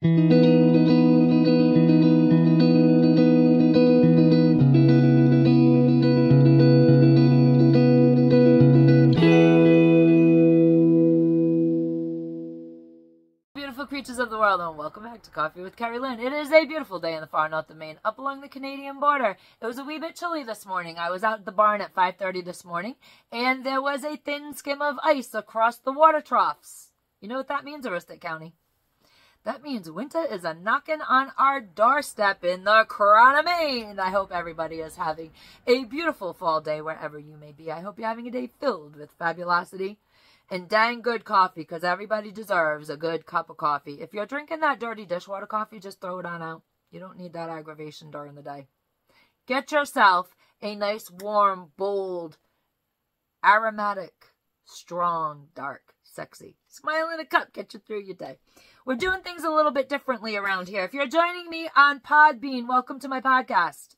Beautiful creatures of the world, and welcome back to Coffee with Kerri-Lynn. It is a beautiful day in the far north of Maine, up along the Canadian border. It was a wee bit chilly this morning. I was out at the barn at 5:30 this morning, and there was a thin skim of ice across the water troughs. You know what that means, Aroostook County? That means winter is a-knocking on our doorstep in the crown of Maine. I hope everybody is having a beautiful fall day wherever you may be. I hope you're having a day filled with fabulosity and dang good coffee, because everybody deserves a good cup of coffee. If you're drinking that dirty dishwater coffee, just throw it on out. You don't need that aggravation during the day. Get yourself a nice, warm, bold, aromatic, strong, dark, sexy smile in a cup. Get you through your day. We're doing things a little bit differently around here. If you're joining me on Podbean, welcome to my podcast.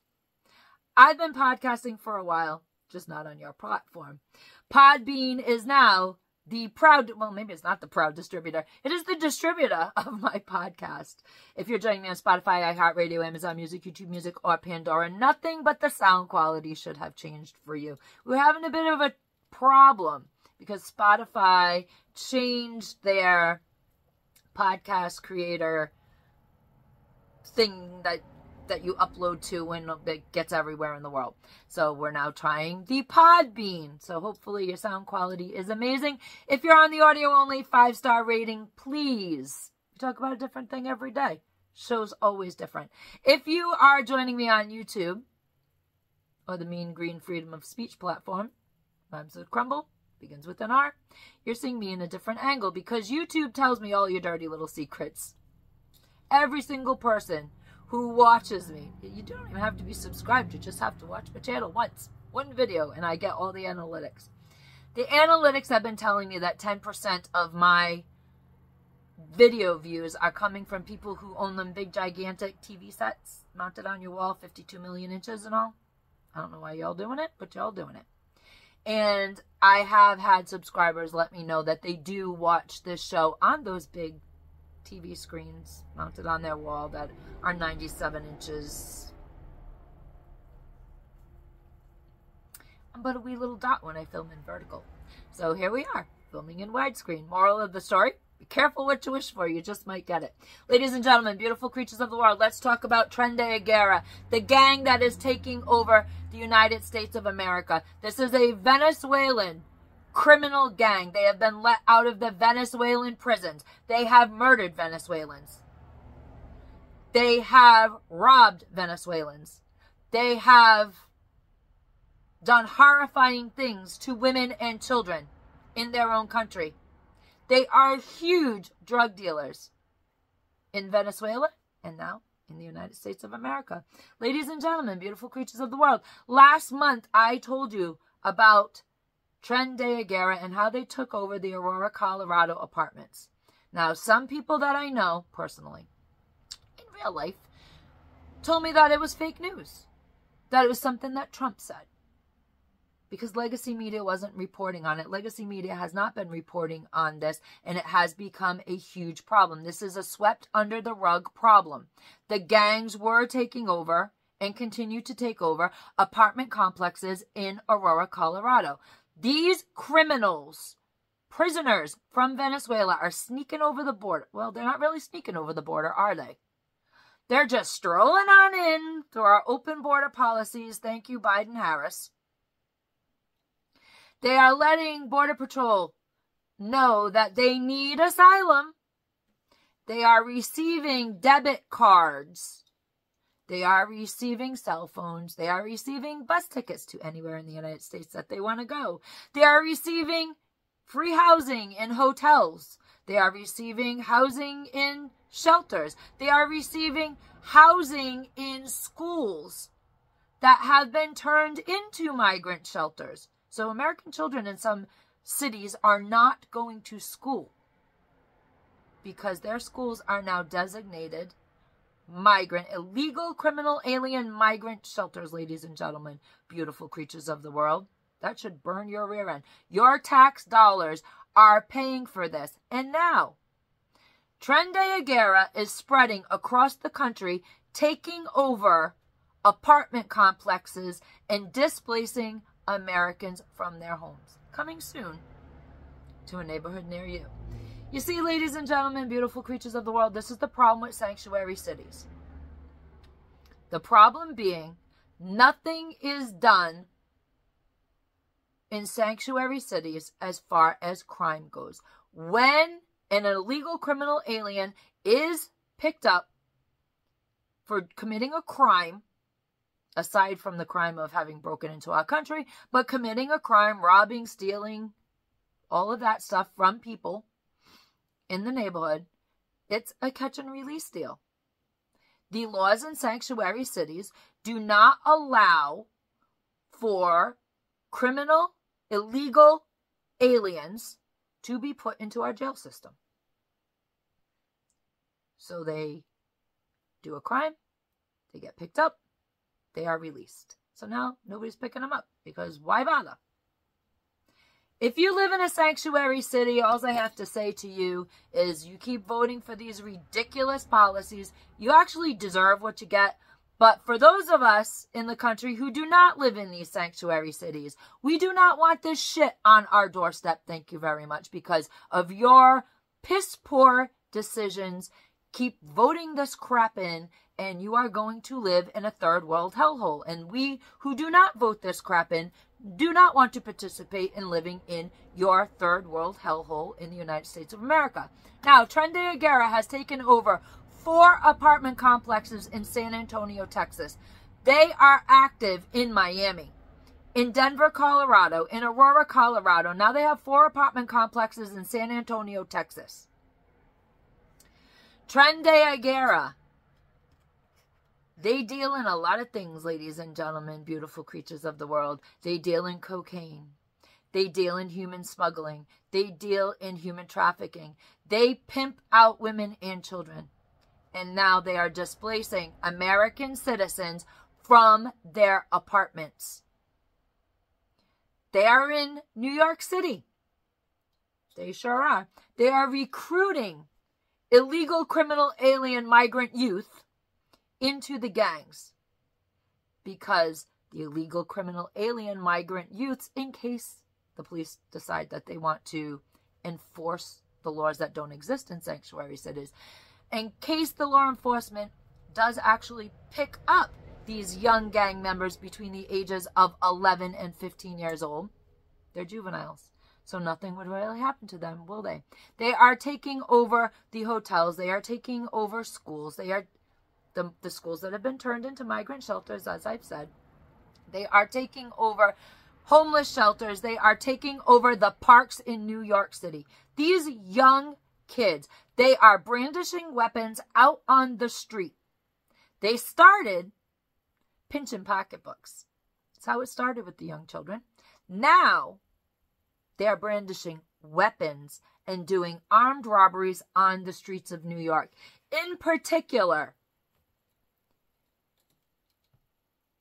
I've been podcasting for a while, just not on your platform. Podbean is now the proud, well, maybe it's not the proud distributor. It is the distributor of my podcast. If you're joining me on Spotify, iHeartRadio, Amazon Music, YouTube Music, or Pandora, nothing but the sound quality should have changed for you. We're having a bit of a problem because Spotify changed their podcast creator thing that you upload to when it gets everywhere in the world. So we're now trying the Podbean. So hopefully your sound quality is amazing. If you're on the audio only, 5-star rating, please. We talk about a different thing every day. Show's always different. If you are joining me on YouTube or the Mean Green Freedom of Speech platform, rhymes with crumble, begins with an R, you're seeing me in a different angle because YouTube tells me all your dirty little secrets. Every single person who watches me, you don't even have to be subscribed, you just have to watch my channel once, one video, and I get all the analytics. The analytics have been telling me that 10% of my video views are coming from people who own them big gigantic TV sets mounted on your wall, 52 million inches and all. I don't know why y'all doing it, but y'all doing it. And I have had subscribers let me know that they do watch this show on those big TV screens mounted on their wall that are 97 inches. I'm but a wee little dot when I film in vertical. So here we are, filming in widescreen. Moral of the story, be careful what you wish for, you just might get it. Ladies and gentlemen, beautiful creatures of the world, let's talk about Tren de Argara, the gang that is taking over the United States of America. This is a Venezuelan criminal gang. They have been let out of the Venezuelan prisons. They have murdered Venezuelans. They have robbed Venezuelans. They have done horrifying things to women and children in their own country. They are huge drug dealers in Venezuela and now in the United States of America. Ladies and gentlemen, beautiful creatures of the world, last month I told you about Tren de Argara and how they took over the Argara, Colorado apartments. Now, some people that I know personally, in real life, told me that it was fake news, that it was something that Trump said, because legacy media wasn't reporting on it. Legacy media has not been reporting on this, and it has become a huge problem. This is a swept under the rug problem. The gangs were taking over and continue to take over apartment complexes in Argara, Colorado. These criminals, prisoners from Venezuela, are sneaking over the border. Well, they're not really sneaking over the border, are they? They're just strolling on in through our open border policies. Thank you, Biden-Harris. They are letting Border Patrol know that they need asylum. They are receiving debit cards. They are receiving cell phones. They are receiving bus tickets to anywhere in the United States that they want to go. They are receiving free housing in hotels. They are receiving housing in shelters. They are receiving housing in schools that have been turned into migrant shelters. So American children in some cities are not going to school because their schools are now designated migrant, illegal, criminal, alien, migrant shelters, ladies and gentlemen, beautiful creatures of the world. That should burn your rear end. Your tax dollars are paying for this. And now, Tren de Argara is spreading across the country, taking over apartment complexes and displacing Americans from their homes. Coming soon to a neighborhood near you. You see, ladies and gentlemen, beautiful creatures of the world, this is the problem with sanctuary cities. The problem being, nothing is done in sanctuary cities as far as crime goes. When an illegal criminal alien is picked up for committing a crime, aside from the crime of having broken into our country, but committing a crime, robbing, stealing, all of that stuff from people in the neighborhood, it's a catch and release deal. The laws in sanctuary cities do not allow for criminal, illegal aliens to be put into our jail system. So they do a crime, they get picked up, they are released. So now nobody's picking them up because why bother? If you live in a sanctuary city, all I have to say to you is you keep voting for these ridiculous policies. You actually deserve what you get. But for those of us in the country who do not live in these sanctuary cities, we do not want this shit on our doorstep. Thank you very much. Because of your piss poor decisions, keep voting this crap in, and you are going to live in a third world hellhole. And we who do not vote this crap in do not want to participate in living in your third world hellhole in the United States of America. Now, Tren de Argara has taken over 4 apartment complexes in San Antonio, Texas. They are active in Miami, in Denver, Colorado, in Aurora, Colorado. Now they have 4 apartment complexes in San Antonio, Texas. Tren de Argara. They deal in a lot of things, ladies and gentlemen, beautiful creatures of the world. They deal in cocaine. They deal in human smuggling. They deal in human trafficking. They pimp out women and children. And now they are displacing American citizens from their apartments. They are in New York City. They sure are. They are recruiting illegal criminal alien migrant youth into the gangs because the illegal criminal alien migrant youths, in case the police decide that they want to enforce the laws that don't exist in sanctuary cities, in case the law enforcement does actually pick up these young gang members between the ages of 11 and 15 years old, they're juveniles. So nothing would really happen to them, will they? They are taking over the hotels. They are taking over schools. They are the schools that have been turned into migrant shelters, as I've said. They are taking over homeless shelters. They are taking over the parks in New York City. These young kids, they are brandishing weapons out on the street. They started pinching pocketbooks. That's how it started with the young children. Now, they are brandishing weapons and doing armed robberies on the streets of New York. In particular,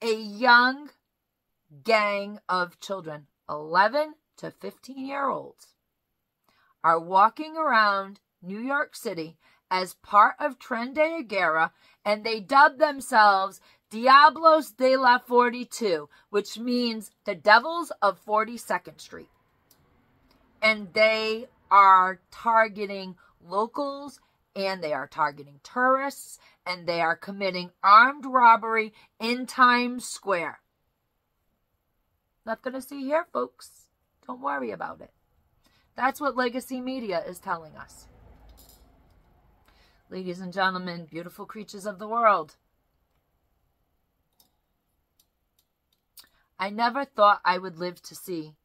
a young gang of children, 11 to 15-year-olds, are walking around New York City as part of Tren de Argara, and they dub themselves Diablos de la 42, which means the devils of 42nd Street. And they are targeting locals, and they are targeting tourists, and they are committing armed robbery in Times Square. Nothing to see here, folks. Don't worry about it. That's what legacy media is telling us. Ladies and gentlemen, beautiful creatures of the world, I never thought I would live to see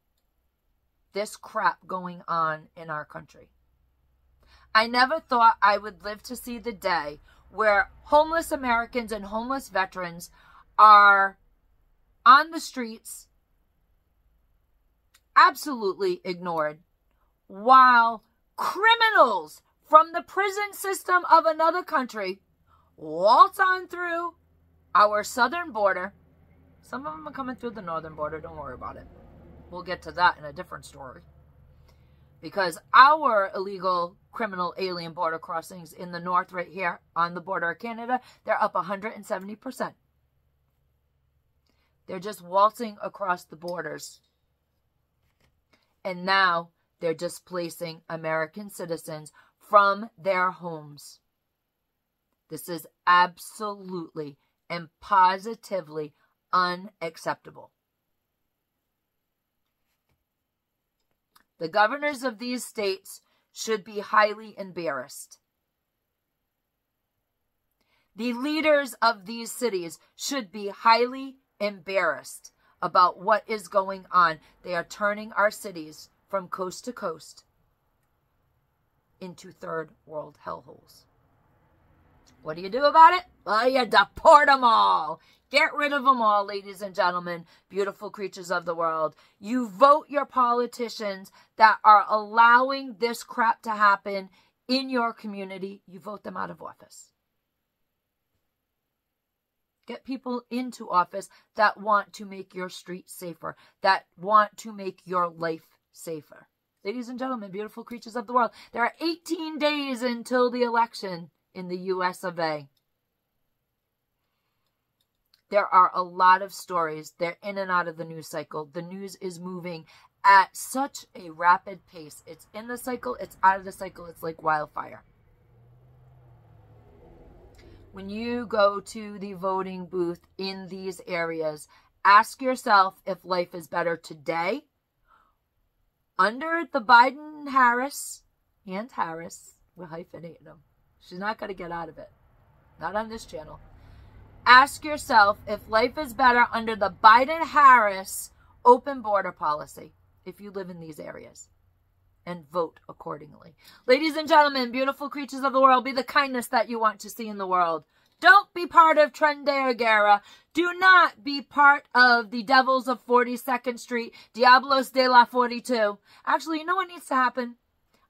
this crap going on in our country. I never thought I would live to see the day where homeless Americans and homeless veterans are on the streets, absolutely ignored, while criminals from the prison system of another country waltz on through our southern border. Some of them are coming through the northern border. Don't worry about it. We'll get to that in a different story. Because our illegal criminal alien border crossings in the north right here on the border of Canada, they're up 170%. They're just waltzing across the borders. And now they're displacing American citizens from their homes. This is absolutely and positively unacceptable. The governors of these states should be highly embarrassed. The leaders of these cities should be highly embarrassed about what is going on. They are turning our cities from coast to coast into third world hellholes. What do you do about it? Well, you deport them all. Get rid of them all, ladies and gentlemen, beautiful creatures of the world. You vote your politicians that are allowing this crap to happen in your community. You vote them out of office. Get people into office that want to make your street safer, that want to make your life safer. Ladies and gentlemen, beautiful creatures of the world, there are 18 days until the election in the US of A. There are a lot of stories. They're in and out of the news cycle. The news is moving at such a rapid pace. It's in the cycle, it's out of the cycle. It's like wildfire. When you go to the voting booth in these areas, ask yourself if life is better today under the Biden-Harris, and Harris, we're hyphenating them. She's not going to get out of it. Not on this channel. Ask yourself if life is better under the Biden-Harris open border policy if you live in these areas. And vote accordingly. Ladies and gentlemen, beautiful creatures of the world, be the kindness that you want to see in the world. Don't be part of Tren de Argara. Do not be part of the Devils of 42nd Street, Diablos de la 42. Actually, you know what needs to happen?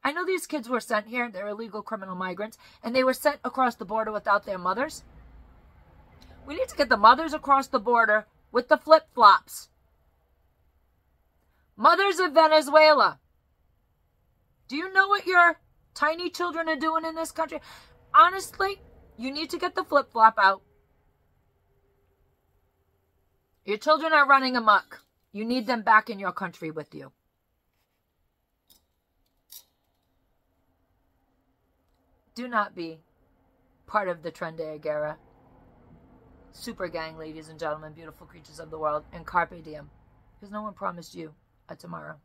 I know these kids were sent here. They're illegal criminal migrants. And they were sent across the border without their mothers. We need to get the mothers across the border with the flip-flops. Mothers of Venezuela. Do you know what your tiny children are doing in this country? Honestly, you need to get the flip-flop out. Your children are running amok. You need them back in your country with you. Do not be part of the Tren de Argara super gang, ladies and gentlemen, beautiful creatures of the world, and Carpe Diem. Because no one promised you a tomorrow.